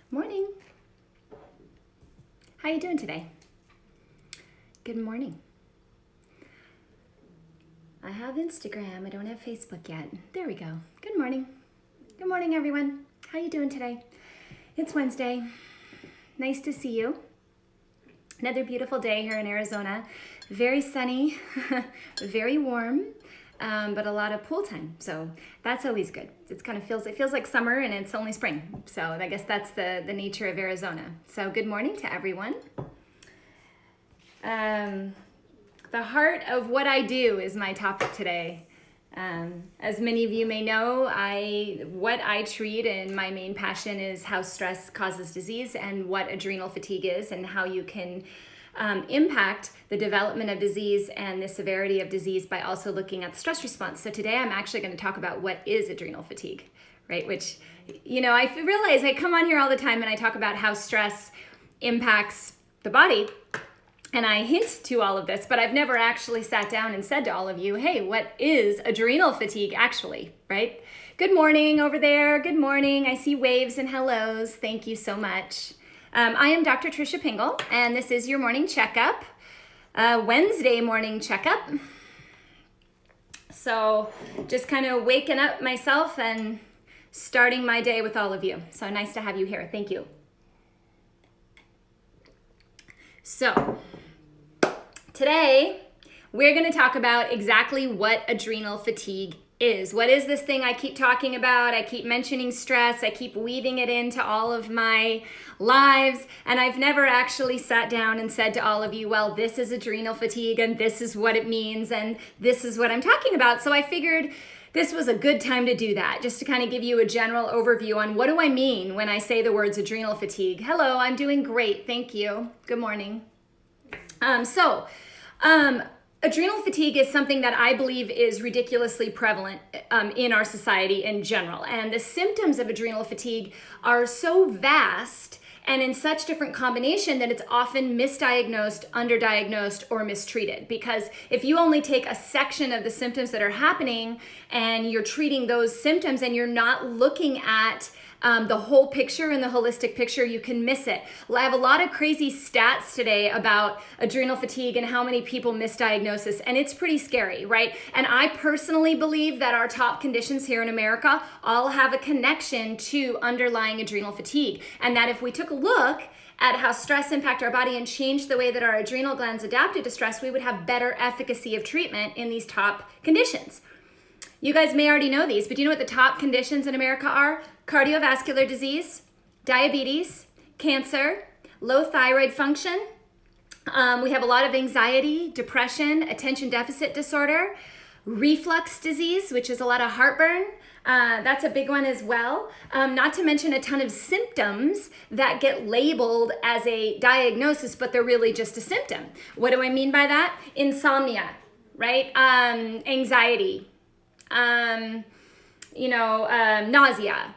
Morning. How you doing today? Good morning. I have Instagram. I don't have Facebook yet. There we go. Good morning. Good morning, everyone. How you doing today? It's Wednesday. Nice to see you. Another beautiful day here in Arizona. Very sunny, very warm. But a lot of pool time, so that's always good. It feels like summer and it's only spring. So I guess that's the nature of Arizona. So good morning to everyone. The heart of what I do is my topic today. As many of you may know, what I treat and my main passion is how stress causes disease and what adrenal fatigue is and how you can impact the development of disease and the severity of disease by also looking at the stress response. So today I'm actually going to talk about what is adrenal fatigue, right? Which, I realize I come on here all the time and I talk about how stress impacts the body. And I hint to all of this, but I've never actually sat down and said to all of you, hey, what is adrenal fatigue actually, right? Good morning over there. Good morning. I see waves and hellos. Thank you so much. I am Dr. Tricia Pingel, and this is your morning checkup, Wednesday morning checkup. So just kind of waking up myself and starting my day with all of you. So nice to have you here. Thank you. So today we're going to talk about exactly what adrenal fatigue is. What is this thing I keep talking about? I keep mentioning stress. I keep weaving it into all of my lives. And I've never actually sat down and said to all of you, well, this is adrenal fatigue and this is what it means and this is what I'm talking about. So I figured this was a good time to do that, just to kind of give you a general overview on what do I mean when I say the words adrenal fatigue. Hello, I'm doing great. Thank you. Good morning. Adrenal fatigue is something that I believe is ridiculously prevalent in our society in general. And the symptoms of adrenal fatigue are so vast and in such different combination that it's often misdiagnosed, underdiagnosed, or mistreated. Because if you only take a section of the symptoms that are happening and you're treating those symptoms and you're not looking at the whole picture and the holistic picture, you can miss it. I have a lot of crazy stats today about adrenal fatigue and how many people misdiagnose this, and it's pretty scary, right? And I personally believe that our top conditions here in America all have a connection to underlying adrenal fatigue, and that if we took a look at how stress impacts our body and changed the way that our adrenal glands adapted to stress, we would have better efficacy of treatment in these top conditions. You guys may already know these, but do you know what the top conditions in America are? Cardiovascular disease, diabetes, cancer, low thyroid function. We have a lot of anxiety, depression, attention deficit disorder, reflux disease, which is a lot of heartburn. That's a big one as well. Not to mention a ton of symptoms that get labeled as a diagnosis, but they're really just a symptom. What do I mean by that? Insomnia, right? Anxiety. Nausea,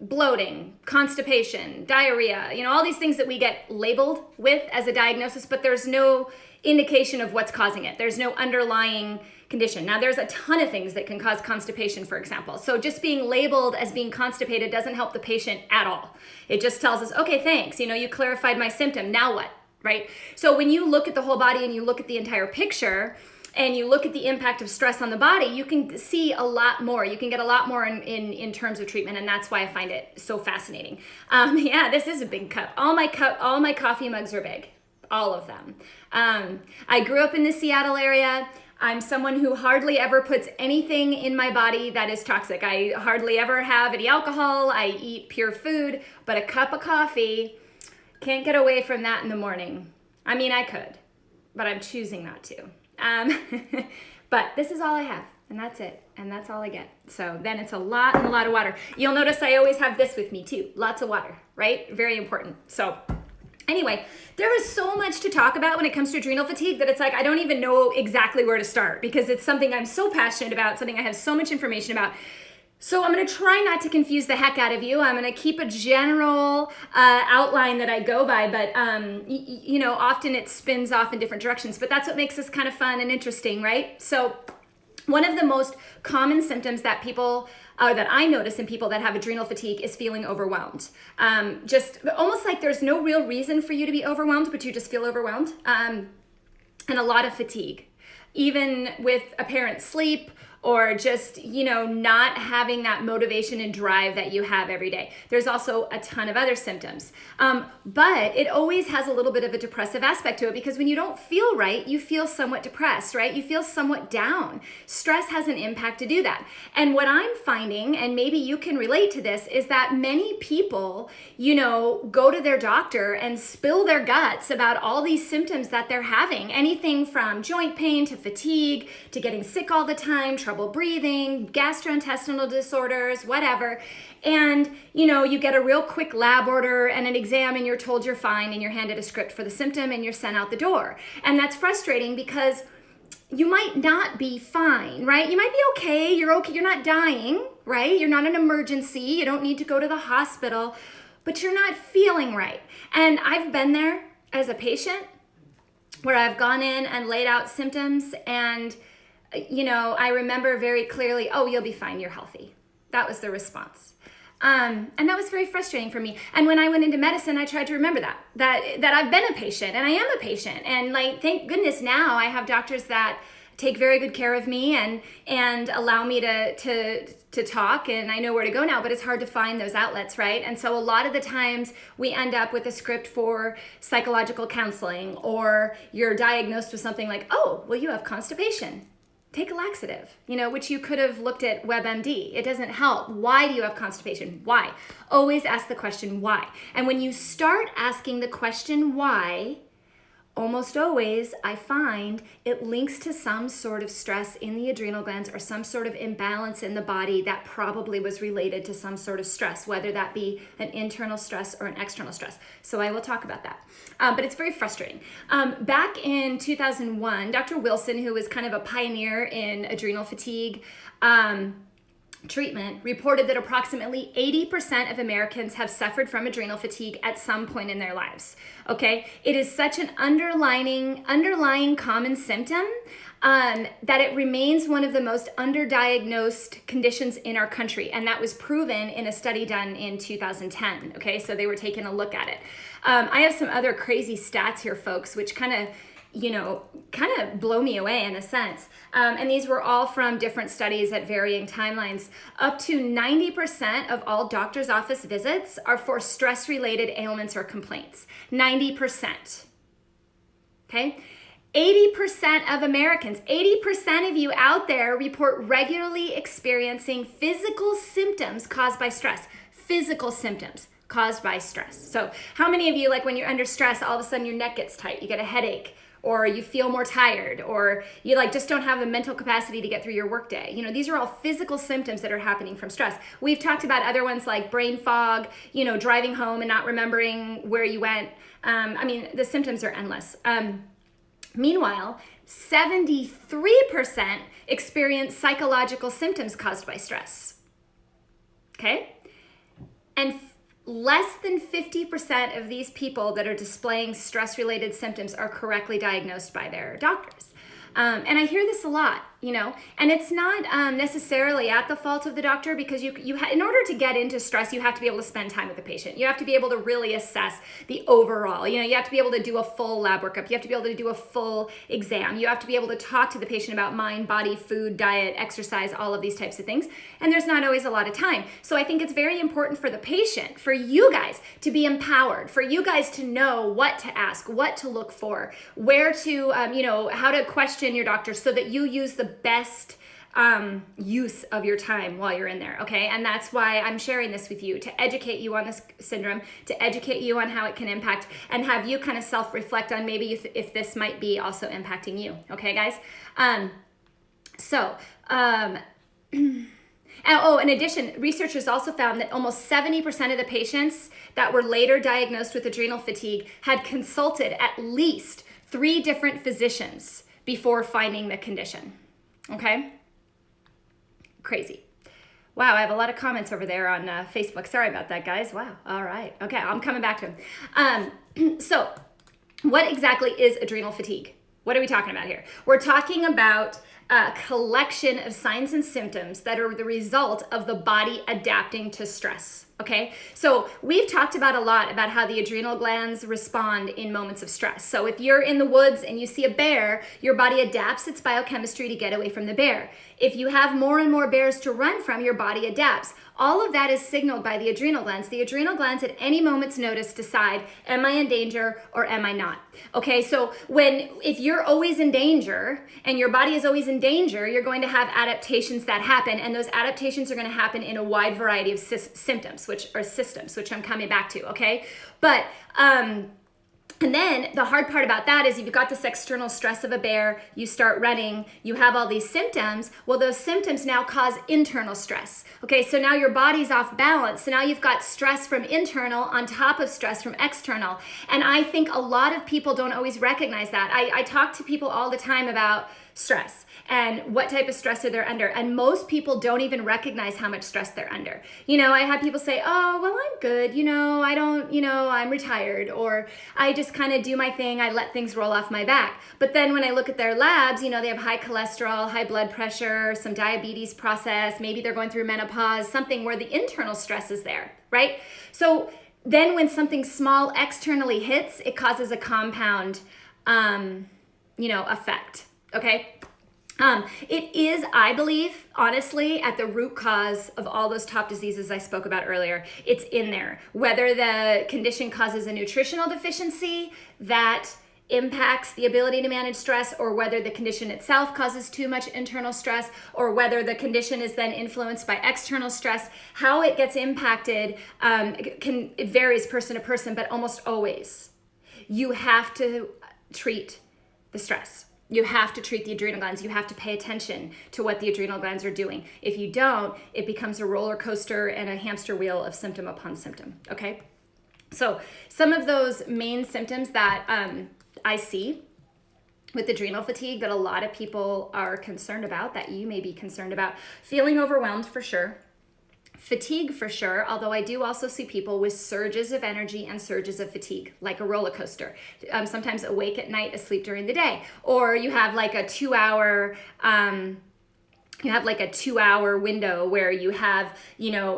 bloating, constipation, diarrhea, all these things that we get labeled with as a diagnosis, but there's no indication of what's causing it. There's no underlying condition. Now, there's a ton of things that can cause constipation, for example. So just being labeled as being constipated doesn't help the patient at all. It just tells us, okay, thanks, you clarified my symptom, now what, right? So when you look at the whole body and you look at the entire picture, and you look at the impact of stress on the body, you can see a lot more. You can get a lot more in terms of treatment, and that's why I find it so fascinating. This is a big cup. All my coffee mugs are big, all of them. I grew up in the Seattle area. I'm someone who hardly ever puts anything in my body that is toxic. I hardly ever have any alcohol. I eat pure food, but a cup of coffee, can't get away from that in the morning. I mean, I could, but I'm choosing not to. But this is all I have, and that's it, and that's all I get. So then it's a lot and a lot of water. You'll notice I always have this with me too, lots of water, right? Very important. So anyway, there is so much to talk about when it comes to adrenal fatigue that it's like I don't even know exactly where to start because it's something I'm so passionate about, something I have so much information about. So I'm going to try not to confuse the heck out of you. I'm going to keep a general outline that I go by, but often it spins off in different directions, but that's what makes this kind of fun and interesting, right? So One of the most common symptoms that that I notice in people that have adrenal fatigue is feeling overwhelmed. Just almost like there's no real reason for you to be overwhelmed, but you just feel overwhelmed. And a lot of fatigue, even with apparent sleep, or just, not having that motivation and drive that you have every day. There's also a ton of other symptoms. But it always has a little bit of a depressive aspect to it, because when you don't feel right, you feel somewhat depressed, right? You feel somewhat down. Stress has an impact to do that. And what I'm finding, and maybe you can relate to this, is that many people, go to their doctor and spill their guts about all these symptoms that they're having. Anything from joint pain to fatigue to getting sick all the time, trouble breathing, gastrointestinal disorders, whatever. And, you get a real quick lab order and an exam, and you're told you're fine, and you're handed a script for the symptom, and you're sent out the door. And that's frustrating, because you might not be fine, right? You might be okay. You're not dying, right? You're not an emergency. You don't need to go to the hospital, but you're not feeling right. And I've been there as a patient where I've gone in and laid out symptoms, and I remember very clearly, oh, you'll be fine, you're healthy. That was the response. And that was very frustrating for me. And when I went into medicine, I tried to remember that I've been a patient, and I am a patient. And thank goodness now I have doctors that take very good care of me and allow me to talk, and I know where to go now, but it's hard to find those outlets, right? And so a lot of the times we end up with a script for psychological counseling, or you're diagnosed with something like, oh, well, you have constipation. Take a laxative, which you could have looked at WebMD. It doesn't help. Why do you have constipation? Why? Always ask the question why. And when you start asking the question why, almost always I find it links to some sort of stress in the adrenal glands, or some sort of imbalance in the body that probably was related to some sort of stress, whether that be an internal stress or an external stress. So I will talk about that. But it's very frustrating. Back in 2001, Dr. Wilson, who was kind of a pioneer in adrenal fatigue treatment, reported that approximately 80% of Americans have suffered from adrenal fatigue at some point in their lives. Okay, it is such an underlying common symptom that it remains one of the most underdiagnosed conditions in our country, and that was proven in a study done in 2010. Okay, so they were taking a look at it. I have some other crazy stats here, folks, which kind of blow me away in a sense. And these were all from different studies at varying timelines. Up to 90% of all doctor's office visits are for stress-related ailments or complaints. 90%. Okay? 80% of Americans, 80% of you out there report regularly experiencing physical symptoms caused by stress. Physical symptoms caused by stress. So how many of you, when you're under stress, all of a sudden your neck gets tight, you get a headache, or you feel more tired, or you just don't have the mental capacity to get through your workday? These are all physical symptoms that are happening from stress. We've talked about other ones like brain fog, driving home and not remembering where you went. The symptoms are endless. Meanwhile, 73% experience psychological symptoms caused by stress. Okay? And less than 50% of these people that are displaying stress-related symptoms are correctly diagnosed by their doctors. And I hear this a lot, and it's not necessarily at the fault of the doctor, because in order to get into stress, you have to be able to spend time with the patient. You have to be able to really assess the overall. You have to be able to do a full lab workup. You have to be able to do a full exam. You have to be able to talk to the patient about mind, body, food, diet, exercise, all of these types of things. And there's not always a lot of time. So I think it's very important for the patient, for you guys to be empowered, for you guys to know what to ask, what to look for, where to, how to question your doctor, so that you use the best use of your time while you're in there, okay? And that's why I'm sharing this with you, to educate you on this syndrome, to educate you on how it can impact, and have you kind of self-reflect on maybe if this might be also impacting you, okay, guys? In addition, researchers also found that almost 70% of the patients that were later diagnosed with adrenal fatigue had consulted at least 3 different physicians before finding the condition. Okay? Crazy. Wow, I have a lot of comments over there on Facebook. Sorry about that, guys. Wow. All right. Okay, I'm coming back to them. So, what exactly is adrenal fatigue? What are we talking about here? We're talking about a collection of signs and symptoms that are the result of the body adapting to stress. Okay, so we've talked about a lot about how the adrenal glands respond in moments of stress. So if you're in the woods and you see a bear, your body adapts its biochemistry to get away from the bear. If you have more and more bears to run from, your body adapts. All of that is signaled by the adrenal glands. The adrenal glands at any moment's notice decide, am I in danger or am I not? Okay, so if you're always in danger and your body is always in danger, you're going to have adaptations that happen, and those adaptations are going to happen in a wide variety of systems, which I'm coming back to, okay? But and then the hard part about that is you've got this external stress of a bear, you start running, you have all these symptoms. Well, those symptoms now cause internal stress. Okay, so now your body's off balance. So now you've got stress from internal on top of stress from external. And I think a lot of people don't always recognize that. I talk to people all the time about stress and what type of stress are they under. And most people don't even recognize how much stress they're under. You know, I had people say, oh, well, I'm good. You know, I don't, you know, I'm retired, or I just kind of do my thing. I let things roll off my back. But then when I look at their labs, you know, they have high cholesterol, high blood pressure, some diabetes process. Maybe they're going through menopause, something where the internal stress is there, right? So then when something small externally hits, it causes a compound, effect. Okay. It is, I believe, honestly, at the root cause of all those top diseases I spoke about earlier. It's in there. Whether the condition causes a nutritional deficiency that impacts the ability to manage stress, or whether the condition itself causes too much internal stress, or whether the condition is then influenced by external stress, how it gets impacted it varies person to person, but almost always you have to treat the stress. You have to treat the adrenal glands. You have to pay attention to what the adrenal glands are doing. If you don't, it becomes a roller coaster and a hamster wheel of symptom upon symptom, okay? So some of those main symptoms that I see with adrenal fatigue that a lot of people are concerned about, that you may be concerned about: feeling overwhelmed for sure, fatigue for sure, although I do also see people with surges of energy and surges of fatigue, like a roller coaster. Sometimes awake at night, asleep during the day. Or you have like a 2-hour window where you have,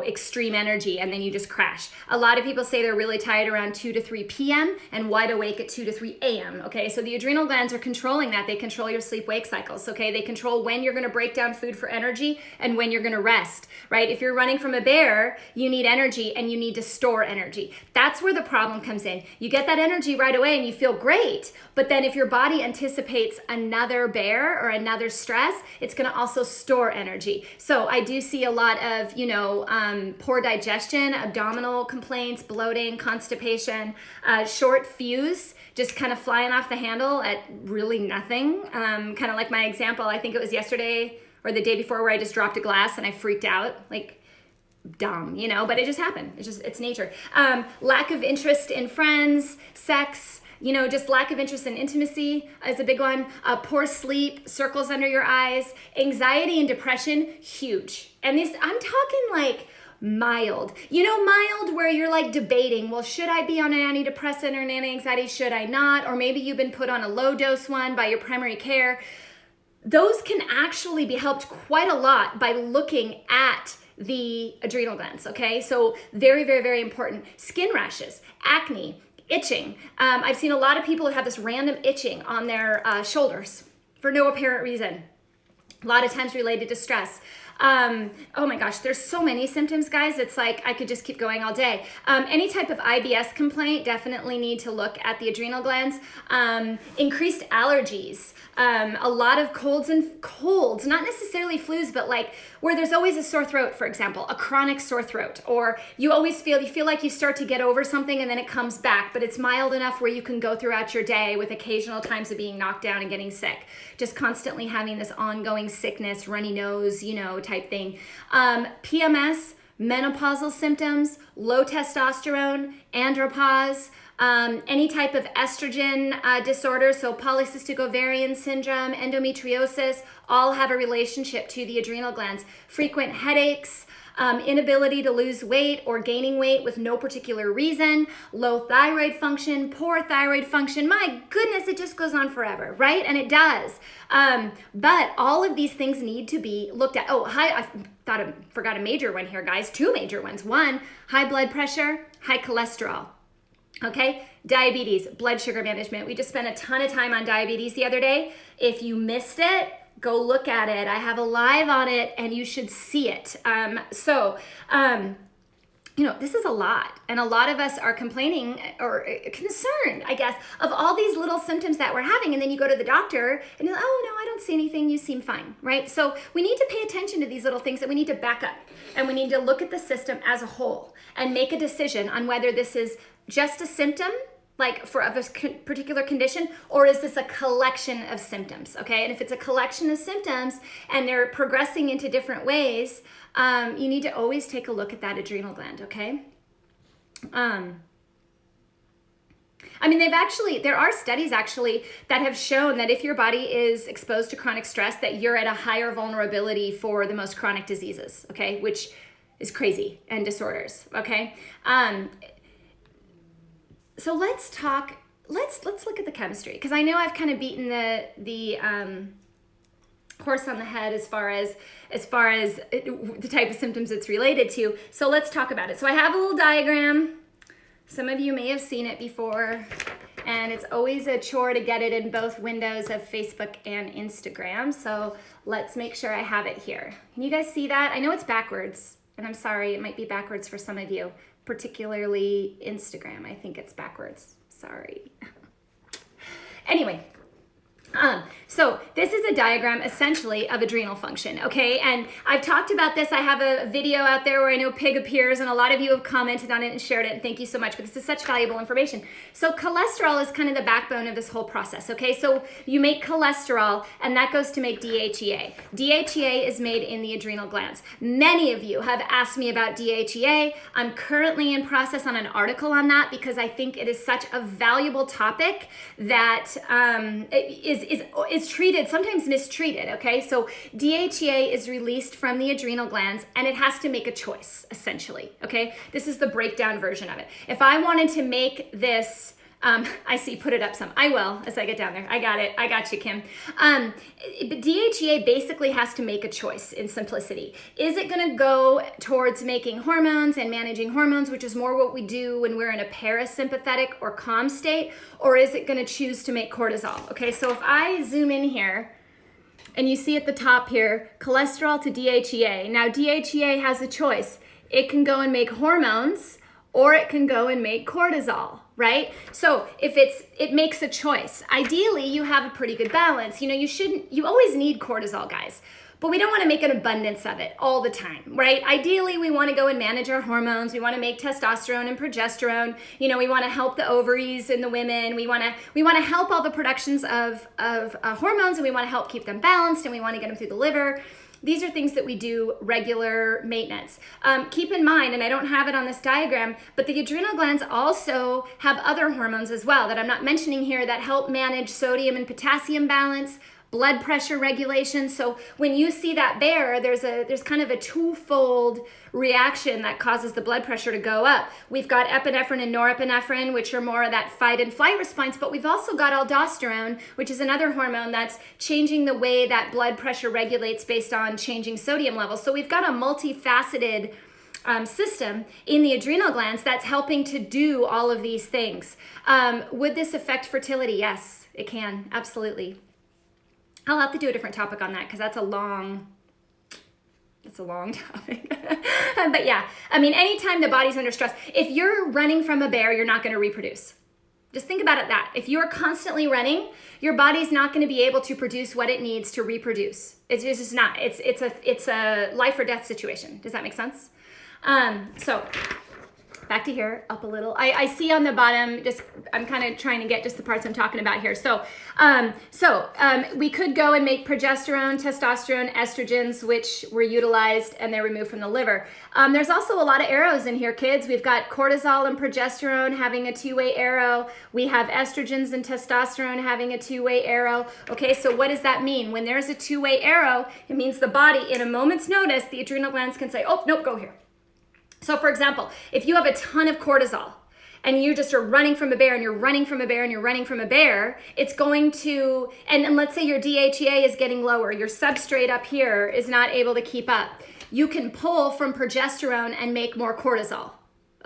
extreme energy and then you just crash. A lot of people say they're really tired around 2 to 3 p.m. and wide awake at 2 to 3 a.m. Okay, so the adrenal glands are controlling that. They control your sleep-wake cycles. Okay, they control when you're going to break down food for energy and when you're going to rest, right? If you're running from a bear, you need energy and you need to store energy. That's where the problem comes in. You get that energy right away and you feel great, but then if your body anticipates another bear or another stress, it's going to also store energy. So I do see a lot of, poor digestion, abdominal complaints, bloating, constipation, short fuse, just kind of flying off the handle at really nothing. Kind of like my example, I think it was yesterday or the day before, where I just dropped a glass and I freaked out, like dumb, but it just happened. It's nature. Lack of interest in friends, sex, just lack of interest in intimacy is a big one. Poor sleep, circles under your eyes, anxiety and depression, huge. And I'm talking like mild. Mild where you're like debating, well, should I be on an antidepressant or an anti-anxiety? Should I not? Or maybe you've been put on a low dose one by your primary care. Those can actually be helped quite a lot by looking at the adrenal glands, okay? So very, very, very important. Skin rashes, acne, itching. I've seen a lot of people who have this random itching on their shoulders for no apparent reason. A lot of times related to stress. Oh my gosh, there's so many symptoms, guys. It's like I could just keep going all day. Any type of IBS complaint, definitely need to look at the adrenal glands. Increased allergies. A lot of colds, not necessarily flus, but like where there's always a sore throat, for example, a chronic sore throat, or you feel like you start to get over something and then it comes back, but it's mild enough where you can go throughout your day with occasional times of being knocked down and getting sick. Just constantly having this ongoing sickness, runny nose, type thing. PMS, menopausal symptoms, low testosterone, andropause, any type of estrogen disorder, so polycystic ovarian syndrome, endometriosis, all have a relationship to the adrenal glands. Frequent headaches, inability to lose weight or gaining weight with no particular reason, low thyroid function, poor thyroid function. My goodness, it just goes on forever, right? And it does. But all of these things need to be looked at. Oh, I forgot a major one here, guys. 2 major ones. 1, high blood pressure, high cholesterol. Okay, diabetes, blood sugar management. We just spent a ton of time on diabetes the other day. If you missed it, go look at it. I have a live on it and you should see it. This is a lot. And a lot of us are complaining or concerned, I guess, of all these little symptoms that we're having. And then you go to the doctor and you're like, oh, no, I don't see anything. You seem fine, right? So we need to pay attention to these little things that we need to back up. And we need to look at the system as a whole and make a decision on whether this is just a symptom, like for a particular condition, or is this a collection of symptoms, okay? And if it's a collection of symptoms and they're progressing into different ways, you need to always take a look at that adrenal gland, okay? There are studies actually that have shown that if your body is exposed to chronic stress, that you're at a higher vulnerability for the most chronic diseases, okay? Which is crazy, and disorders, okay? So let's look at the chemistry, because I know I've kind of beaten the horse on the head as far as the type of symptoms it's related to. So let's talk about it. So I have a little diagram. Some of you may have seen it before, and it's always a chore to get it in both windows of Facebook and Instagram. So let's make sure I have it here. Can you guys see that? I know it's backwards, and I'm sorry, it might be backwards for some of you. Particularly Instagram, I think it's backwards. Sorry. Anyway, so this is a diagram essentially of adrenal function, okay? And I've talked about this. I have a video out there where I know pig appears, and a lot of you have commented on it and shared it, and thank you so much, but this is such valuable information. So cholesterol is kind of the backbone of this whole process, okay? So you make cholesterol, and that goes to make DHEA. DHEA is made in the adrenal glands. Many of you have asked me about DHEA. I'm currently in process on an article on that because I think it is such a valuable topic that is treated, sometimes mistreated, okay? So DHEA is released from the adrenal glands and it has to make a choice, essentially, okay? This is the breakdown version of it. If I wanted to make this, I see, put it up some. I will as I get down there. I got it. I got you, Kim. But DHEA basically has to make a choice in simplicity. Is it going to go towards making hormones and managing hormones, which is more what we do when we're in a parasympathetic or calm state, or is it going to choose to make cortisol? Okay, so if I zoom in here, and you see at the top here, cholesterol to DHEA. Now DHEA has a choice. It can go and make hormones, or it can go and make cortisol, right? So if it makes a choice. Ideally, you have a pretty good balance. You always need cortisol, guys, but we don't want to make an abundance of it all the time, right? Ideally, we want to go and manage our hormones. We want to make testosterone and progesterone. We want to help the ovaries in the women. We want to help all the productions of hormones, and we want to help keep them balanced, and we want to get them through the liver. These are things that we do regular maintenance. Keep in mind, and I don't have it on this diagram, but the adrenal glands also have other hormones as well that I'm not mentioning here that help manage sodium and potassium balance, blood pressure regulation. So when you see that bear, there's kind of a twofold reaction that causes the blood pressure to go up. We've got epinephrine and norepinephrine, which are more of that fight and flight response, but we've also got aldosterone, which is another hormone that's changing the way that blood pressure regulates based on changing sodium levels. So we've got a multifaceted system in the adrenal glands that's helping to do all of these things. Would this affect fertility? Yes, it can, absolutely. I'll have to do a different topic on that because that's a long topic. But yeah, anytime the body's under stress, if you're running from a bear, you're not going to reproduce. Just think about it that. If you're constantly running, your body's not going to be able to produce what it needs to reproduce. It's just not. It's a life or death situation. Does that make sense? So back to here, up a little. I see on the bottom, just I'm kind of trying to get just the parts I'm talking about here. So we could go and make progesterone, testosterone, estrogens, which were utilized and they're removed from the liver. There's also a lot of arrows in here, kids. We've got cortisol and progesterone having a two-way arrow. We have estrogens and testosterone having a two-way arrow. Okay, so what does that mean? When there's a two-way arrow, it means the body, in a moment's notice, the adrenal glands can say, oh, nope, go here. So for example, if you have a ton of cortisol and you just are running from a bear and you're running from a bear and you're running from a bear, it's going to, and let's say your DHEA is getting lower, your substrate up here is not able to keep up. You can pull from progesterone and make more cortisol.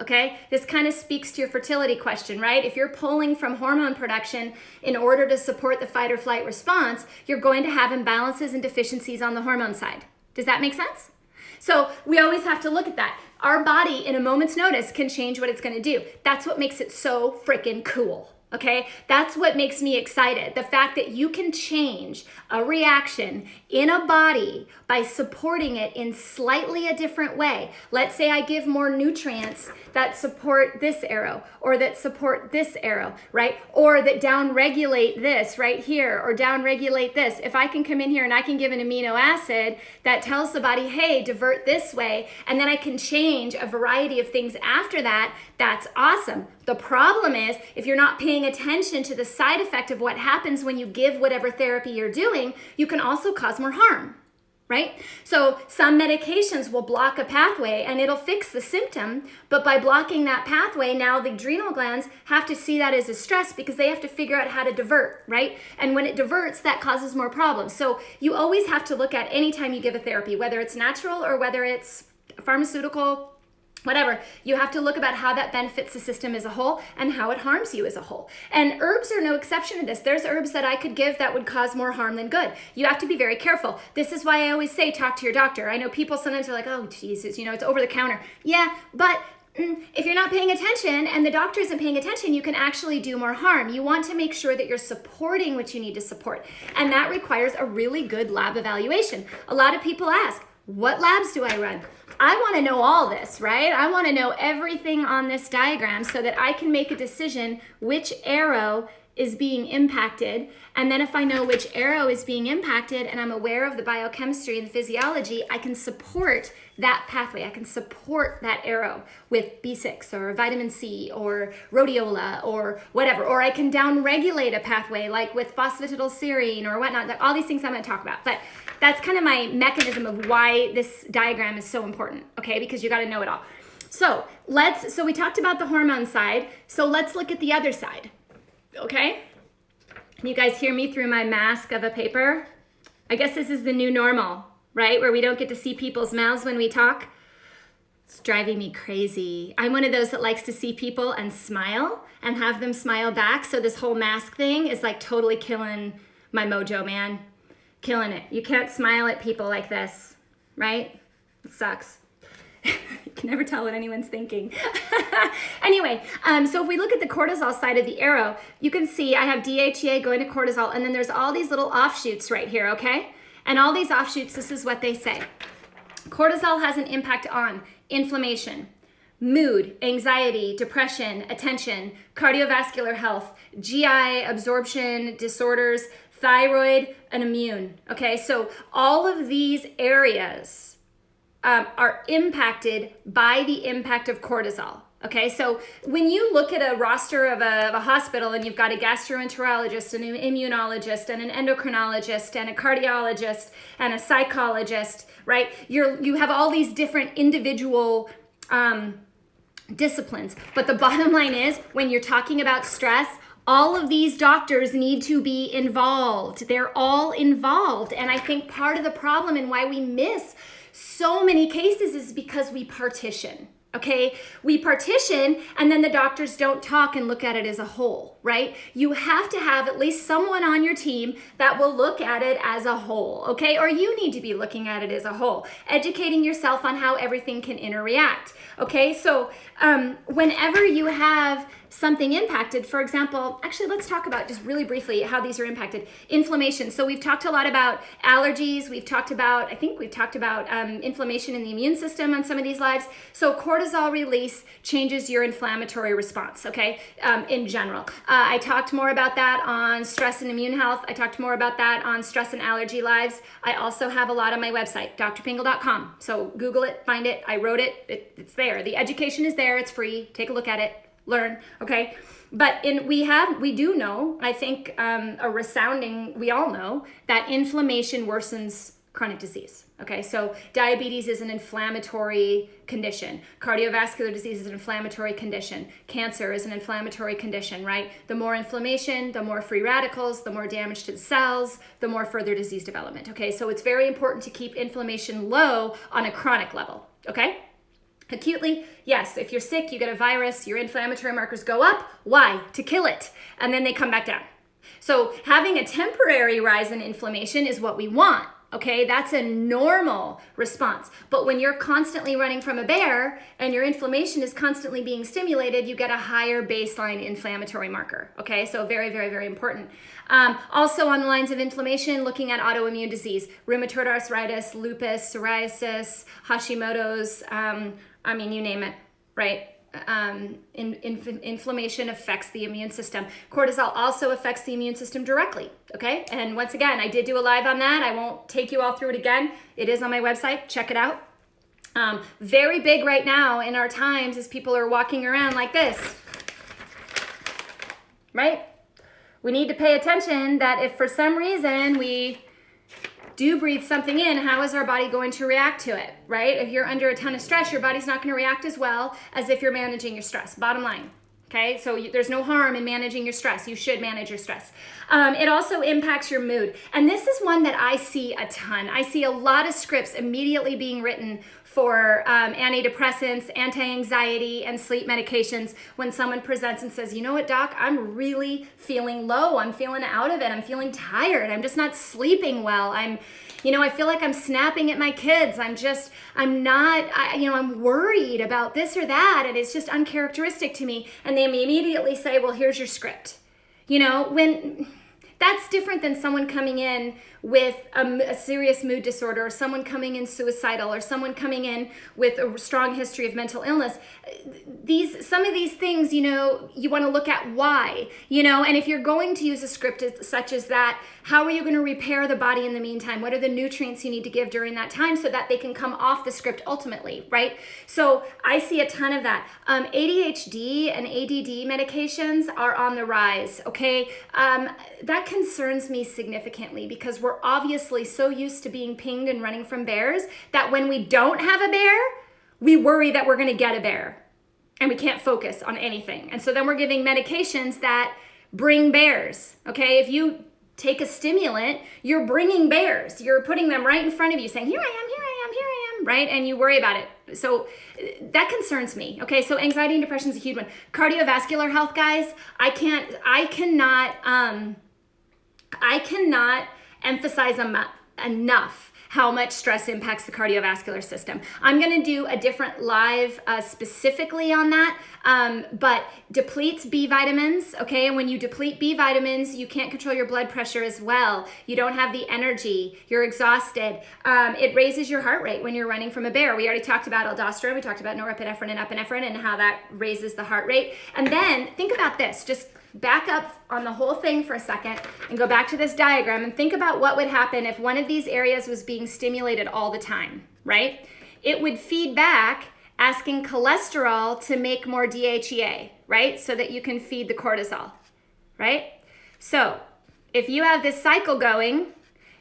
Okay, this kind of speaks to your fertility question, right? If you're pulling from hormone production in order to support the fight or flight response, you're going to have imbalances and deficiencies on the hormone side. Does that make sense? So we always have to look at that. Our body, in a moment's notice, can change what it's going to do. That's what makes it so freaking cool. Okay, that's what makes me excited. The fact that you can change a reaction in a body by supporting it in slightly a different way. Let's say I give more nutrients that support this arrow or that support this arrow, right? Or that downregulate this right here or downregulate this. If I can come in here and I can give an amino acid that tells the body, hey, divert this way, and then I can change a variety of things after that, that's awesome. The problem is if you're not paying attention to the side effect of what happens when you give whatever therapy you're doing, you can also cause more harm, right? So some medications will block a pathway and it'll fix the symptom, but by blocking that pathway, now the adrenal glands have to see that as a stress because they have to figure out how to divert, right? And when it diverts, that causes more problems. So you always have to look at any time you give a therapy, whether it's natural or whether it's pharmaceutical, whatever, you have to look about how that benefits the system as a whole and how it harms you as a whole. And herbs are no exception to this. There's herbs that I could give that would cause more harm than good. You have to be very careful. This is why I always say, talk to your doctor. I know people sometimes are like, oh, Jesus, it's over the counter. Yeah, but if you're not paying attention and the doctor isn't paying attention, you can actually do more harm. You want to make sure that you're supporting what you need to support. And that requires a really good lab evaluation. A lot of people ask, what labs do I run? I want to know all this, right? I want to know everything on this diagram so that I can make a decision which arrow is being impacted. And then if I know which arrow is being impacted and I'm aware of the biochemistry and the physiology, I can support that pathway. I can support that arrow with B6 or vitamin C or rhodiola or whatever. Or I can downregulate a pathway like with phosphatidylserine or whatnot. All these things I'm going to talk about. But that's kind of my mechanism of why this diagram is so important, okay? Because you got to know it all. So we talked about the hormone side. So let's look at the other side, okay? Can you guys hear me through my mask of a paper? I guess this is the new normal, right? Where we don't get to see people's mouths when we talk. It's driving me crazy. I'm one of those that likes to see people and smile and have them smile back. So this whole mask thing is like totally killing my mojo, man. Killing it. You can't smile at people like this, right? It sucks. You can never tell what anyone's thinking. Anyway, so if we look at the cortisol side of the arrow, you can see I have DHEA going to cortisol, and then there's all these little offshoots right here, okay? And all these offshoots, this is what they say. Cortisol has an impact on inflammation, mood, anxiety, depression, attention, cardiovascular health, GI absorption disorders, thyroid, and immune. Okay, so all of these areas are impacted by the impact of cortisol. Okay, so when you look at a roster of a hospital and you've got a gastroenterologist, an immunologist, and an endocrinologist, and a cardiologist, and a psychologist, right? You have all these different individual disciplines. But the bottom line is, when you're talking about stress, all of these doctors need to be involved. They're all involved. And I think part of the problem and why we miss so many cases is because we partition. Okay, we partition and then the doctors don't talk and look at it as a whole, right? You have to have at least someone on your team that will look at it as a whole, okay? Or you need to be looking at it as a whole, educating yourself on how everything can interact, okay? So whenever you have something impacted. For example, actually, let's talk about just really briefly how these are impacted. Inflammation. So we've talked a lot about allergies. We've talked about, inflammation in the immune system on some of these lives. So cortisol release changes your inflammatory response, okay, in general. I talked more about that on stress and immune health. I talked more about that on stress and allergy lives. I also have a lot on my website, drpingel.com. So Google it, find it. I wrote it. It's there. The education is there. It's free. Take a look at it. Learn, okay? But we do know, I think we all know that inflammation worsens chronic disease, okay? So diabetes is an inflammatory condition. Cardiovascular disease is an inflammatory condition. Cancer is an inflammatory condition, right? The more inflammation, the more free radicals, the more damage to the cells, the more further disease development, okay? So it's very important to keep inflammation low on a chronic level, okay? Acutely, yes, if you're sick, you get a virus, your inflammatory markers go up. Why? To kill it. And then they come back down. So having a temporary rise in inflammation is what we want, okay? That's a normal response. But when you're constantly running from a bear and your inflammation is constantly being stimulated, you get a higher baseline inflammatory marker, okay? So very, very, very important. Also on the lines of inflammation, looking at autoimmune disease, rheumatoid arthritis, lupus, psoriasis, Hashimoto's, you name it, right? Inflammation affects the immune system. Cortisol also affects the immune system directly, okay? And once again, I did do a live on that. I won't take you all through it again. It is on my website. Check it out. Very big right now in our times is people are walking around like this, right? We need to pay attention that if for some reason we do breathe something in, how is our body going to react to it, right? If you're under a ton of stress, your body's not going to react as well as if you're managing your stress, bottom line. Okay, so there's no harm in managing your stress. You should manage your stress. It also impacts your mood. And this is one that I see a ton. I see a lot of scripts immediately being written for antidepressants, anti-anxiety, and sleep medications when someone presents and says, you know what, doc, I'm really feeling low. I'm feeling out of it. I'm feeling tired. I'm just not sleeping well. I feel like I'm snapping at my kids. I'm worried about this or that, and it's just uncharacteristic to me. And they immediately say, well, here's your script. When that's different than someone coming in with a serious mood disorder, or someone coming in suicidal, or someone coming in with a strong history of mental illness. Some of these things, you want to look at why, and if you're going to use a script such as that, how are you going to repair the body in the meantime? What are the nutrients you need to give during that time so that they can come off the script ultimately, right? So I see a ton of that. ADHD and ADD medications are on the rise, okay? That concerns me significantly because we're obviously so used to being pinged and running from bears that when we don't have a bear, we worry that we're going to get a bear and we can't focus on anything. And so then we're giving medications that bring bears, okay? If you take a stimulant, you're bringing bears. You're putting them right in front of you saying, here I am, here I am, here I am, right? And you worry about it. So that concerns me, okay? So anxiety and depression is a huge one. Cardiovascular health, guys, I cannot emphasize enough how much stress impacts the cardiovascular system. I'm gonna do a different live specifically on that, but depletes B vitamins, okay? And when you deplete B vitamins, you can't control your blood pressure as well. You don't have the energy, you're exhausted. It raises your heart rate when you're running from a bear. We already talked about aldosterone, we talked about norepinephrine and epinephrine and how that raises the heart rate. And then think about this, just back up on the whole thing for a second and go back to this diagram and think about what would happen if one of these areas was being stimulated all the time, right? It would feed back asking cholesterol to make more DHEA, right? So that you can feed the cortisol, right? So if you have this cycle going,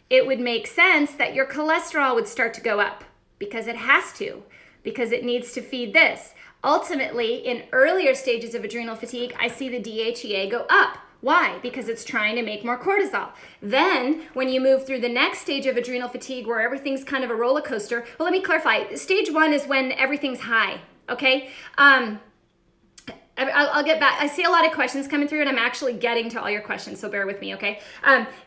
it would make sense that your cholesterol would start to go up because it has to, because it needs to feed this. Ultimately, in earlier stages of adrenal fatigue, I see the DHEA go up. Why? Because it's trying to make more cortisol. Then, when you move through the next stage of adrenal fatigue where everything's kind of a roller coaster, well, let me clarify. Stage 1 is when everything's high, okay? I'll get back. I see a lot of questions coming through, and I'm actually getting to all your questions, so bear with me, okay?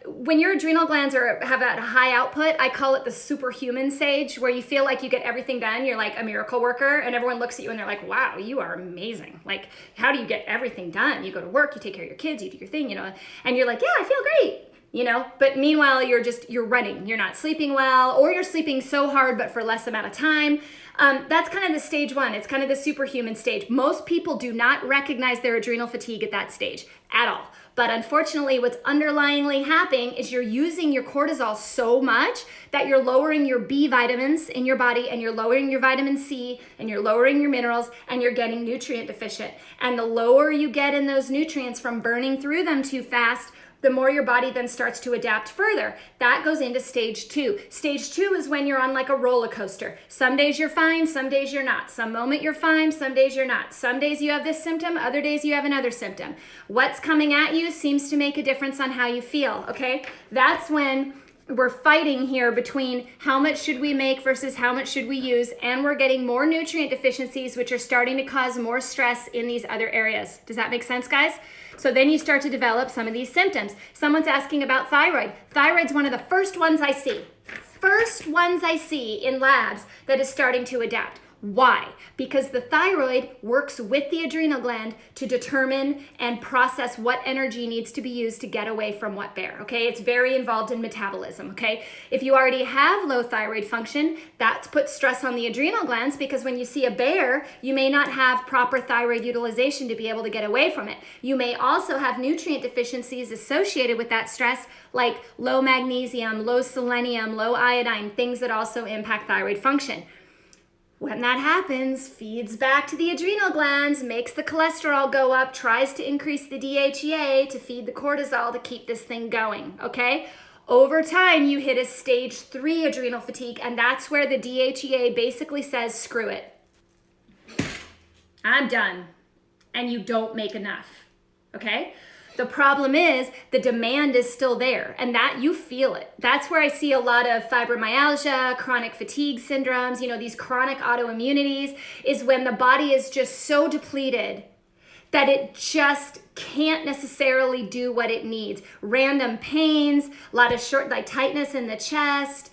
When your adrenal glands have a high output, I call it the superhuman stage, where you feel like you get everything done. You're like a miracle worker, and everyone looks at you and they're like, wow, you are amazing. Like, how do you get everything done? You go to work, you take care of your kids, you do your thing, you know, and you're like, yeah, I feel great. You know, but meanwhile, you're running, you're not sleeping well, or you're sleeping so hard, but for less amount of time. That's kind of the stage one. It's kind of the superhuman stage. Most people do not recognize their adrenal fatigue at that stage at all. But unfortunately, what's underlyingly happening is you're using your cortisol so much that you're lowering your B vitamins in your body, and you're lowering your vitamin C, and you're lowering your minerals, and you're getting nutrient deficient. And the lower you get in those nutrients from burning through them too fast, the more your body then starts to adapt further. That goes into stage 2. Stage 2 is when you're on like a roller coaster. Some days you're fine, some days you're not. Some moment you're fine, some days you're not. Some days you have this symptom, other days you have another symptom. What's coming at you seems to make a difference on how you feel, okay? That's when we're fighting here between how much should we make versus how much should we use, and we're getting more nutrient deficiencies, which are starting to cause more stress in these other areas. Does that make sense, guys? So then you start to develop some of these symptoms. Someone's asking about thyroid. Thyroid's one of the first ones I see. First ones I see in labs that is starting to adapt. Why? Because the thyroid works with the adrenal gland to determine and process what energy needs to be used to get away from what bear, okay? It's very involved in metabolism, okay? If you already have low thyroid function, that puts stress on the adrenal glands, because when you see a bear, you may not have proper thyroid utilization to be able to get away from it. You may also have nutrient deficiencies associated with that stress, like low magnesium, low selenium, low iodine, things that also impact thyroid function. When that happens, feeds back to the adrenal glands, makes the cholesterol go up, tries to increase the DHEA to feed the cortisol to keep this thing going, okay? Over time, you hit a stage 3 adrenal fatigue, and that's where the DHEA basically says, screw it. I'm done. And you don't make enough, okay? The problem is the demand is still there, and that you feel it. That's where I see a lot of fibromyalgia, chronic fatigue syndromes, you know, these chronic autoimmunities, is when the body is just so depleted that it just can't necessarily do what it needs. Random pains, a lot of like tightness in the chest,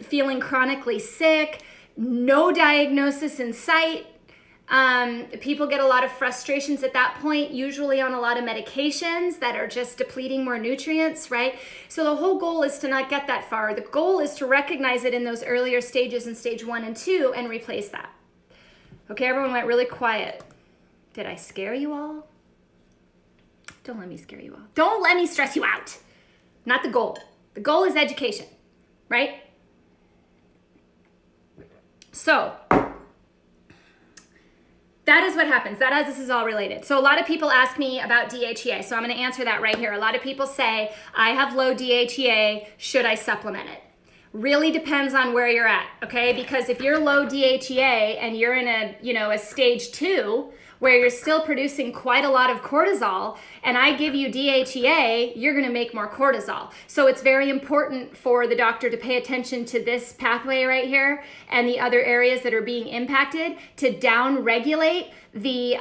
feeling chronically sick, no diagnosis in sight. People get a lot of frustrations at that point, usually on a lot of medications that are just depleting more nutrients, right? So the whole goal is to not get that far. The goal is to recognize it in those earlier stages in stage 1 and 2 and replace that. Okay, everyone went really quiet. Did I scare you all? Don't let me scare you all. Don't let me stress you out. Not the goal. The goal is education, right? So that is what happens. This is all related. So a lot of people ask me about DHEA. So I'm going to answer that right here. A lot of people say, I have low DHEA. Should I supplement it? Really depends on where you're at, okay? Because if you're low DHEA and you're in a stage 2 where you're still producing quite a lot of cortisol, and I give you DHEA, you're gonna make more cortisol. So it's very important for the doctor to pay attention to this pathway right here and the other areas that are being impacted to down-regulate the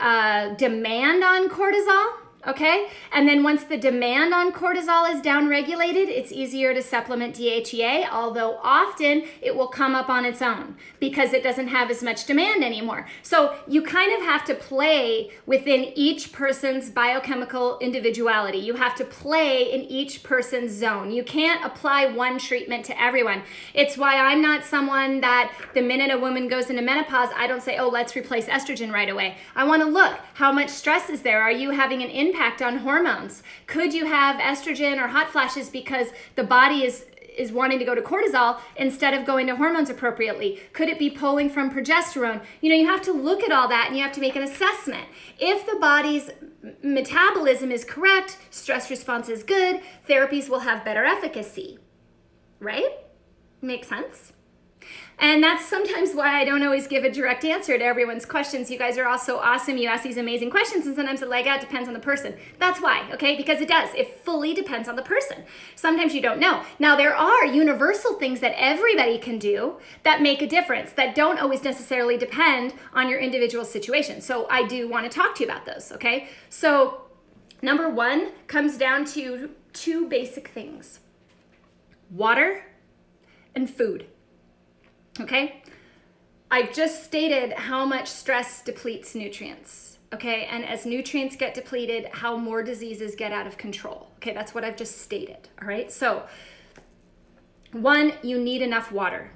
demand on cortisol, okay? And then once the demand on cortisol is down-regulated, it's easier to supplement DHEA, although often it will come up on its own because it doesn't have as much demand anymore. So you kind of have to play within each person's biochemical individuality. You have to play in each person's zone. You can't apply one treatment to everyone. It's why I'm not someone that the minute a woman goes into menopause, I don't say, oh, let's replace estrogen right away. I want to look, how much stress is there? Are you having an impact on hormones? Could you have estrogen or hot flashes because the body is wanting to go to cortisol instead of going to hormones appropriately? Could it be pulling from progesterone? You know, you have to look at all that and you have to make an assessment. If the body's metabolism is correct, stress response is good, therapies will have better efficacy, right? Makes sense? And that's sometimes why I don't always give a direct answer to everyone's questions. You guys are all so awesome. You ask these amazing questions, and sometimes it's like, it depends on the person. That's why, okay? Because it does. It fully depends on the person. Sometimes you don't know. Now, there are universal things that everybody can do that make a difference, that don't always necessarily depend on your individual situation. So I do want to talk to you about those, okay? So number one comes down to two basic things: water and food. Okay, I've just stated how much stress depletes nutrients, okay? And as nutrients get depleted, how more diseases get out of control. Okay, that's what I've just stated, all right? So, one, you need enough water.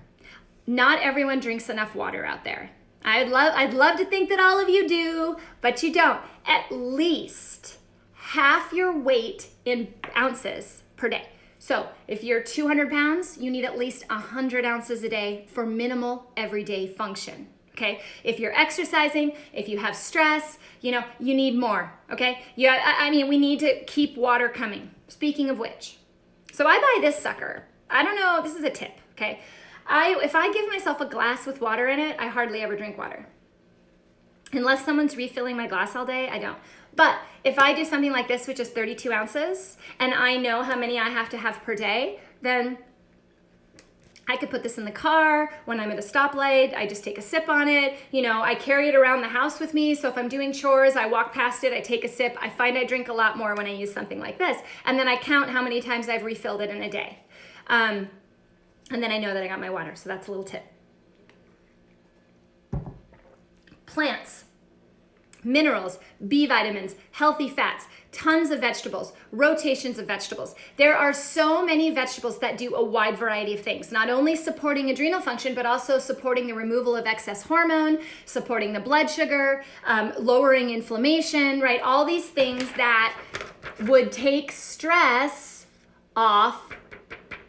Not everyone drinks enough water out there. I'd love to think that all of you do, but you don't. At least half your weight in ounces per day. So if you're 200 pounds, you need at least 100 ounces a day for minimal everyday function, okay? If you're exercising, if you have stress, you need more, okay? We need to keep water coming. Speaking of which, so I buy this sucker. I don't know, this is a tip, okay? If I give myself a glass with water in it, I hardly ever drink water. Unless someone's refilling my glass all day, I don't. But if I do something like this, which is 32 ounces, and I know how many I have to have per day, then I could put this in the car. When I'm at a stoplight, I just take a sip on it. I carry it around the house with me. So if I'm doing chores, I walk past it, I take a sip. I find I drink a lot more when I use something like this. And then I count how many times I've refilled it in a day. And then I know that I got my water. So that's a little tip. Plants. Minerals, B vitamins, healthy fats, tons of vegetables, rotations of vegetables. There are so many vegetables that do a wide variety of things, not only supporting adrenal function, but also supporting the removal of excess hormone, supporting the blood sugar, lowering inflammation, right? All these things that would take stress off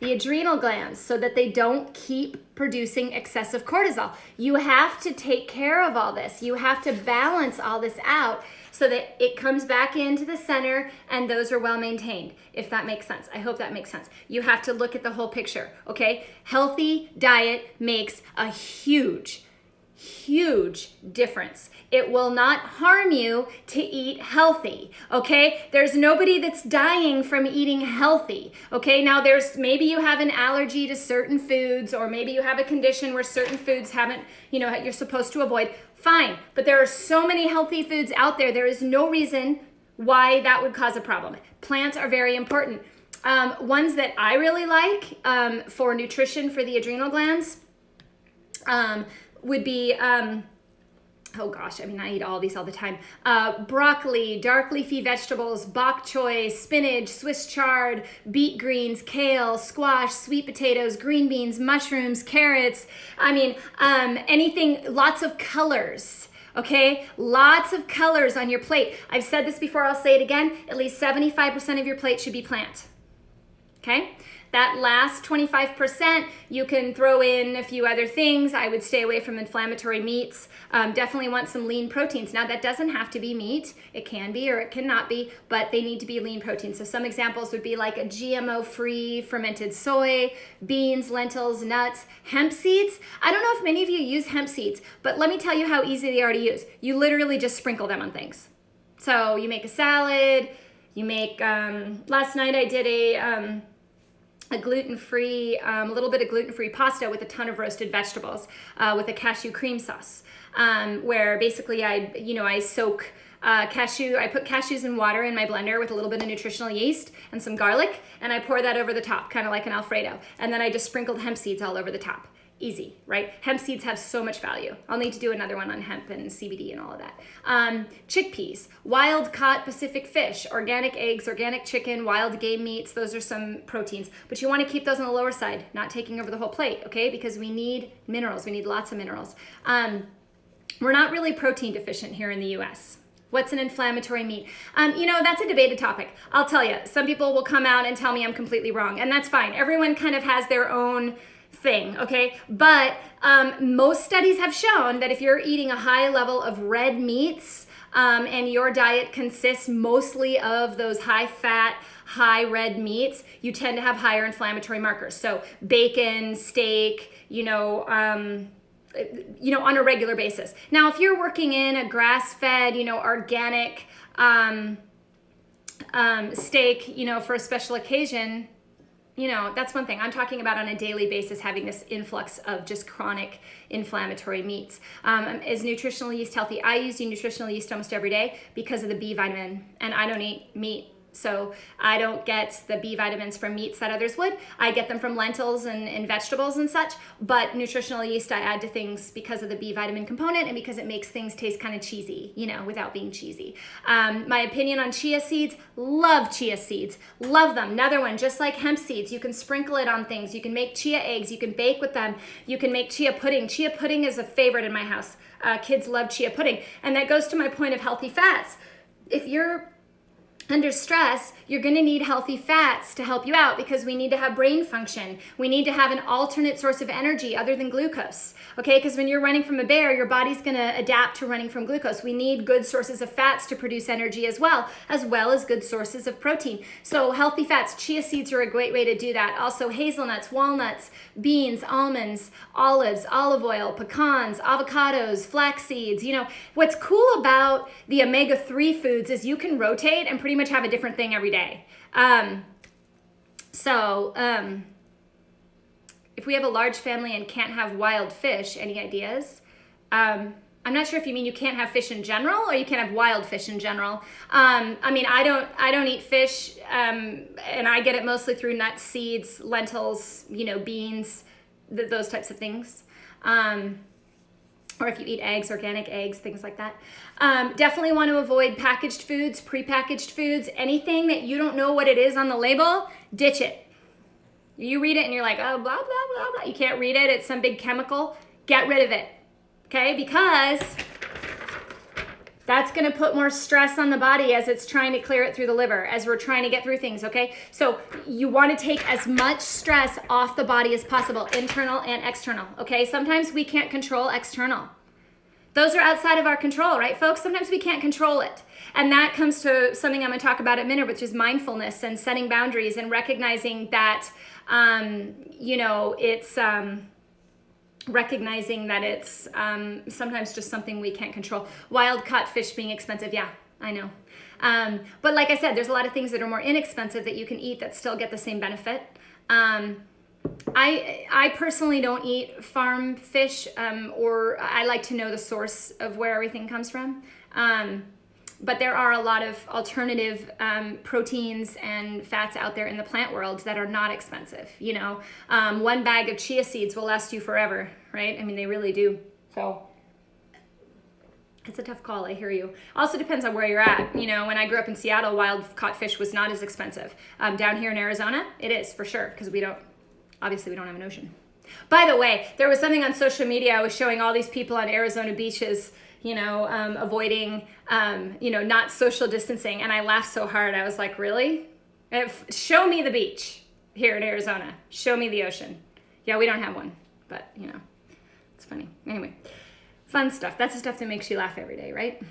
the adrenal glands so that they don't keep producing excessive cortisol. You have to take care of all this. You have to balance all this out so that it comes back into the center and those are well maintained, if that makes sense. I hope that makes sense. You have to look at the whole picture, okay? Healthy diet makes a huge difference. It will not harm you to eat healthy, okay? There's nobody that's dying from eating healthy, okay? Now maybe you have an allergy to certain foods, or maybe you have a condition where certain foods you're supposed to avoid. Fine, but there are so many healthy foods out there. There is no reason why that would cause a problem. Plants are very important. Ones that I really like for nutrition for the adrenal glands would be, I eat all these all the time. Broccoli, dark leafy vegetables, bok choy, spinach, Swiss chard, beet greens, kale, squash, sweet potatoes, green beans, mushrooms, carrots. Anything, lots of colors. Okay, lots of colors on your plate. I've said this before, I'll say it again. At least 75% of your plate should be plant. Okay? That last 25%, you can throw in a few other things. I would stay away from inflammatory meats. Definitely want some lean proteins. Now, that doesn't have to be meat. It can be or it cannot be, but they need to be lean proteins. So some examples would be like a GMO-free fermented soy, beans, lentils, nuts, hemp seeds. I don't know if many of you use hemp seeds, but let me tell you how easy they are to use. You literally just sprinkle them on things. So you make a salad, you make, last night I did a gluten-free, a little bit of gluten-free pasta with a ton of roasted vegetables with a cashew cream sauce, where basically I soak cashew, I put cashews in water in my blender with a little bit of nutritional yeast and some garlic, and I pour that over the top, kind of like an Alfredo. And then I just sprinkled hemp seeds all over the top. Easy, right? Hemp seeds have so much value. I'll need to do another one on hemp and CBD and all of that. Chickpeas, wild caught Pacific fish, organic eggs, organic chicken, wild game meats. Those are some proteins. But you want to keep those on the lower side, not taking over the whole plate, okay? Because we need minerals. We need lots of minerals. We're not really protein deficient here in the US. What's an inflammatory meat? That's a debated topic. I'll tell you, some people will come out and tell me I'm completely wrong, and that's fine. Everyone kind of has their own thing, okay? But most studies have shown that if you're eating a high level of red meats, and your diet consists mostly of those high fat, high red meats, you tend to have higher inflammatory markers. So bacon, steak, on a regular basis. Now, if you're working in a grass-fed, organic steak, for a special occasion, that's one thing. I'm talking about on a daily basis having this influx of just chronic inflammatory meats. Is nutritional yeast healthy? I use nutritional yeast almost every day because of the B vitamin, and I don't eat meat. So I don't get the B vitamins from meats that others would. I get them from lentils and vegetables and such, but nutritional yeast I add to things because of the B vitamin component and because it makes things taste kind of cheesy, without being cheesy. My opinion on chia seeds, love chia seeds, love them. Another one, just like hemp seeds, you can sprinkle it on things. You can make chia eggs, you can bake with them. You can make chia pudding. Chia pudding is a favorite in my house. Kids love chia pudding. And that goes to my point of healthy fats. If you're under stress, you're going to need healthy fats to help you out because we need to have brain function. We need to have an alternate source of energy other than glucose, okay? Because when you're running from a bear, your body's going to adapt to running from glucose. We need good sources of fats to produce energy as well as good sources of protein. So healthy fats, chia seeds are a great way to do that. Also hazelnuts, walnuts, beans, almonds, olives, olive oil, pecans, avocados, flax seeds. What's cool about the omega-3 foods is you can rotate and pretty much have a different thing every day. If we have a large family and can't have wild fish, any ideas? I'm not sure if you mean you can't have fish in general or you can't have wild fish in general. I don't eat fish, and I get it mostly through nuts, seeds, lentils, beans, those types of things. Or if you eat eggs, organic eggs, things like that. Definitely want to avoid packaged foods, prepackaged foods, anything that you don't know what it is on the label, ditch it. You read it and you're like, oh, blah, blah, blah, blah. You can't read it. It's some big chemical. Get rid of it, okay? Because that's going to put more stress on the body as it's trying to clear it through the liver, as we're trying to get through things, okay? So you want to take as much stress off the body as possible, internal and external, okay? Sometimes we can't control external. Those are outside of our control, right, folks? Sometimes we can't control it. And that comes to something I'm going to talk about in a minute, which is mindfulness and setting boundaries and recognizing that, it's sometimes just something we can't control. Wild caught fish being expensive, yeah, I know. But like I said, there's a lot of things that are more inexpensive that you can eat that still get the same benefit. I personally don't eat farm fish, or I like to know the source of where everything comes from. But there are a lot of alternative proteins and fats out there in the plant world that are not expensive. One bag of chia seeds will last you forever, right? I mean, they really do. So it's a tough call, I hear you. Also depends on where you're at. When I grew up in Seattle, wild caught fish was not as expensive. Down here in Arizona, it is for sure, because we don't have an ocean. By the way, there was something on social media. I was showing all these people on Arizona beaches, avoiding, not social distancing. And I laughed so hard. I was like, really? Show me the beach here in Arizona. Show me the ocean. Yeah, we don't have one, but it's funny. Anyway, fun stuff. That's the stuff that makes you laugh every day, right?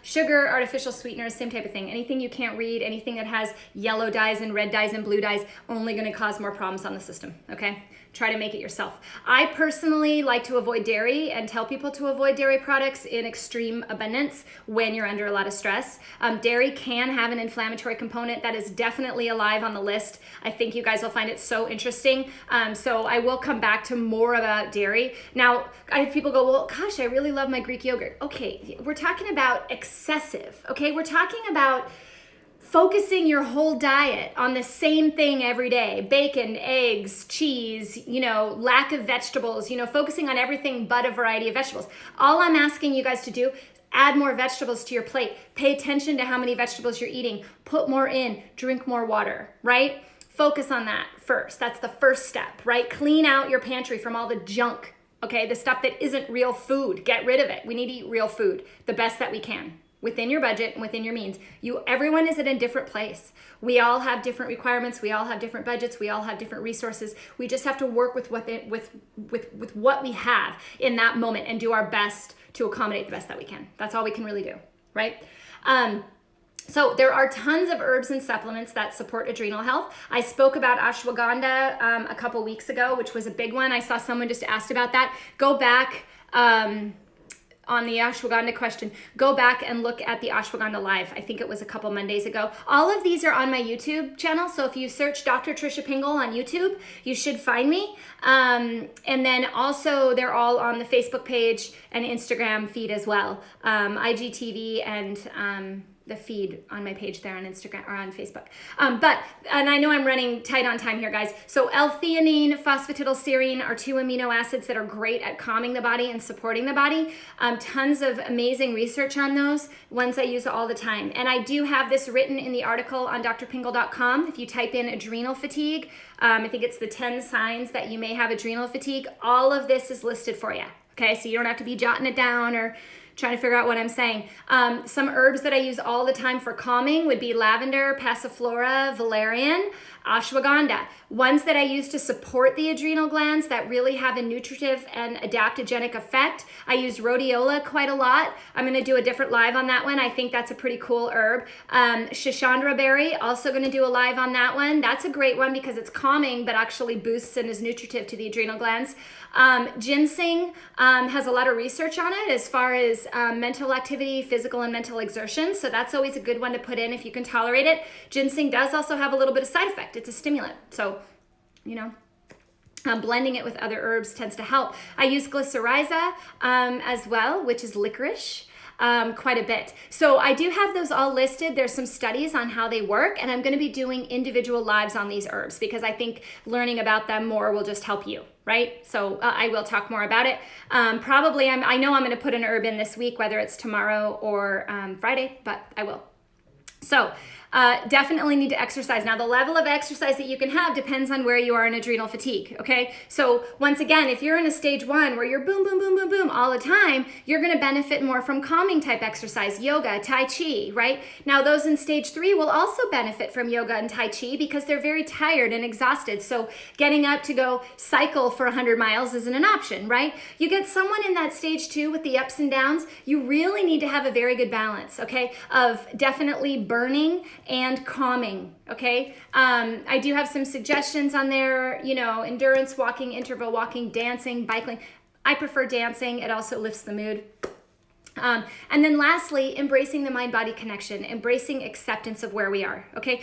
Sugar, artificial sweeteners, same type of thing. Anything you can't read, anything that has yellow dyes and red dyes and blue dyes, only going to cause more problems on the system, okay? Try to make it yourself. I personally like to avoid dairy and tell people to avoid dairy products in extreme abundance when you're under a lot of stress. Dairy can have an inflammatory component that is definitely alive on the list. I think you guys will find it so interesting. So I will come back to more about dairy. Now, I have people go, well, gosh, I really love my Greek yogurt. Okay, we're talking about excessive, okay? We're talking about focusing your whole diet on the same thing every day, bacon, eggs, cheese, lack of vegetables, focusing on everything but a variety of vegetables. All I'm asking you guys to do, add more vegetables to your plate. Pay attention to how many vegetables you're eating. Put more in, drink more water, right? Focus on that first. That's the first step, right? Clean out your pantry from all the junk, okay? The stuff that isn't real food. Get rid of it. We need to eat real food, the best that we can. Within your budget and within your means. Everyone is at a different place. We all have different requirements. We all have different budgets. We all have different resources. We just have to work with what we have in that moment and do our best to accommodate the best that we can. That's all we can really do, right? So there are tons of herbs and supplements that support adrenal health. I spoke about ashwagandha a couple weeks ago, which was a big one. I saw someone just asked about that. Go back on the ashwagandha question, go back and look at the ashwagandha live. I think it was a couple Mondays ago. All of these are on my YouTube channel. So if you search Dr. Trisha Pingel on YouTube, you should find me. And then also they're all on the Facebook page and Instagram feed as well. IGTV and the feed on my page there on Instagram or on Facebook. And I know I'm running tight on time here, guys. So L-theanine, phosphatidylserine are 2 amino acids that are great at calming the body and supporting the body. Tons of amazing research on those, ones I use all the time. And I do have this written in the article on drpingel.com. If you type in adrenal fatigue, I think it's the 10 signs that you may have adrenal fatigue. All of this is listed for you. Okay, so you don't have to be jotting it down or trying to figure out what I'm saying. Some herbs that I use all the time for calming would be lavender, passiflora, valerian, ashwagandha. Ones that I use to support the adrenal glands that really have a nutritive and adaptogenic effect. I use rhodiola quite a lot. I'm going to do a different live on that one. I think that's a pretty cool herb. Shishandra berry, also going to do a live on that one. That's a great one because it's calming but actually boosts and is nutritive to the adrenal glands. Ginseng has a lot of research on it as far as mental activity, physical and mental exertion. So that's always a good one to put in if you can tolerate it. Ginseng does also have a little bit of side effect. It's a stimulant. So, you know, blending it with other herbs tends to help. I use glycyrrhiza as well, which is licorice. Quite a bit. So I do have those all listed. There's some studies on how they work, and I'm going to be doing individual lives on these herbs because I think learning about them more will just help you, right? So I will talk more about it. Probably, I know I'm going to put an herb in this week, whether it's tomorrow or Friday, but I will. So definitely need to exercise. Now, the level of exercise that you can have depends on where you are in adrenal fatigue, okay? So once again, if you're in a stage 1 where you're boom, boom, boom, boom, boom all the time, you're gonna benefit more from calming type exercise, yoga, tai chi, right? Now, those in stage 3 will also benefit from yoga and tai chi because they're very tired and exhausted. So getting up to go cycle for 100 miles isn't an option, right? You get someone in that stage 2 with the ups and downs, you really need to have a very good balance, okay? Of definitely burning and calming, okay? I do have some suggestions on there, you know, endurance walking, interval walking, dancing, biking. I prefer dancing. It also lifts the mood. And then lastly, embracing the mind-body connection, embracing acceptance of where we are, okay?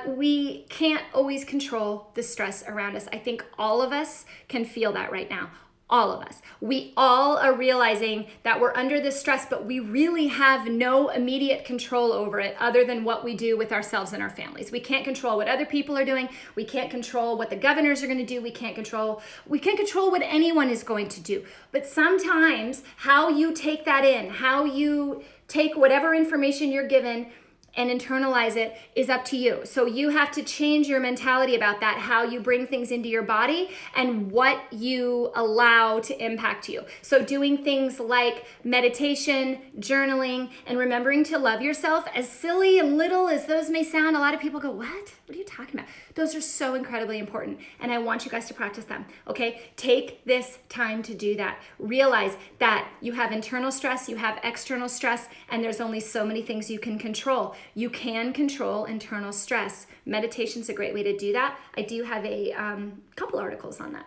We can't always control the stress around us. I think all of us can feel that right now. All of us. We all are realizing that we're under this stress, but we really have no immediate control over it other than what we do with ourselves and our families. We can't control what other people are doing. We can't control what the governors are going to do. We can't control what anyone is going to do. But sometimes how you take that in, how you take whatever information you're given and internalize it is up to you. So you have to change your mentality about that, how you bring things into your body and what you allow to impact you. So doing things like meditation, journaling, and remembering to love yourself, as silly and little as those may sound, a lot of people go, what? What are you talking about? Those are so incredibly important, and I want you guys to practice them, okay? Take this time to do that. Realize that you have internal stress, you have external stress, and there's only so many things you can control. You can control internal stress. Meditation's a great way to do that. I do have a couple articles on that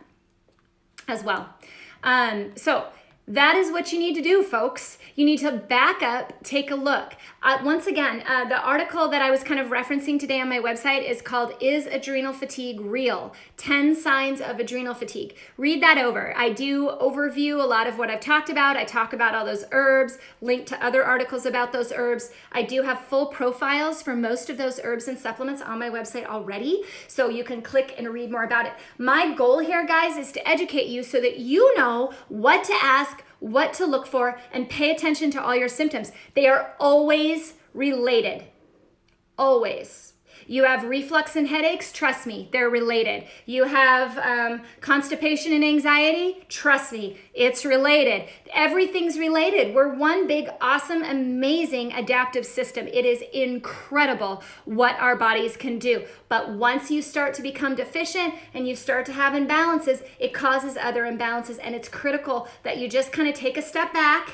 as well. So that is what you need to do, folks. You need to back up, take a look. Once again, the article that I was kind of referencing today on my website is called Is Adrenal Fatigue Real? 10 Signs of Adrenal Fatigue. Read that over. I do overview a lot of what I've talked about. I talk about all those herbs, link to other articles about those herbs. I do have full profiles for most of those herbs and supplements on my website already, so you can click and read more about it. My goal here, guys, is to educate you so that you know what to ask, what to look for, and pay attention to all your symptoms. They are always related. Always. You have reflux and headaches, trust me, they're related. You have constipation and anxiety, trust me, it's related. Everything's related. We're one big, awesome, amazing adaptive system. It is incredible what our bodies can do. But once you start to become deficient and you start to have imbalances, it causes other imbalances, and it's critical that you just kind of take a step back,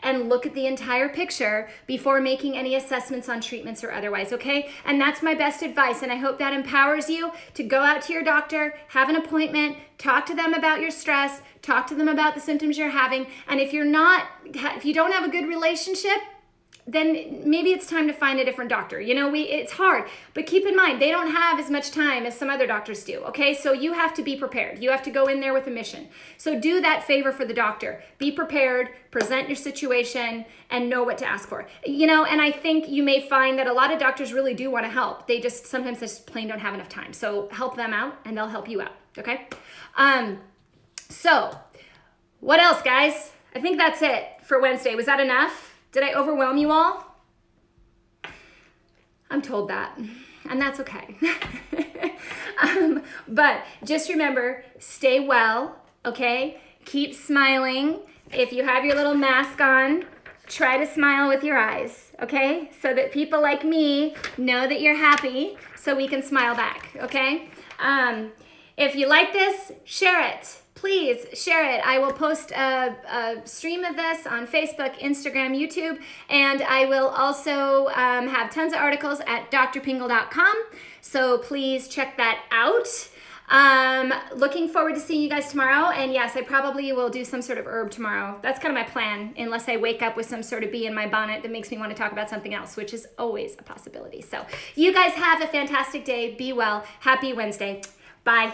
and look at the entire picture before making any assessments on treatments or otherwise, okay? And that's my best advice, and I hope that empowers you to go out to your doctor, have an appointment, talk to them about your stress, talk to them about the symptoms you're having, and if you don't have a good relationship, then maybe it's time to find a different doctor. You know, it's hard, but keep in mind, they don't have as much time as some other doctors do, okay? So you have to be prepared. You have to go in there with a mission. So do that favor for the doctor. Be prepared, present your situation, and know what to ask for. You know, and I think you may find that a lot of doctors really do want to help. Sometimes they just plain don't have enough time. So help them out, and they'll help you out, okay? So what else, guys? I think that's it for Wednesday. Was that enough? Did I overwhelm you all? I'm told that, and that's okay. But just remember, stay well, okay? Keep smiling. If you have your little mask on, try to smile with your eyes, okay? So that people like me know that you're happy, so we can smile back, okay? If you like this, share it. Please share it. I will post a stream of this on Facebook, Instagram, YouTube, and I will also have tons of articles at drpingel.com, so please check that out. Looking forward to seeing you guys tomorrow, and yes, I probably will do some sort of herb tomorrow. That's kind of my plan, unless I wake up with some sort of bee in my bonnet that makes me want to talk about something else, which is always a possibility. So you guys have a fantastic day. Be well. Happy Wednesday. Bye.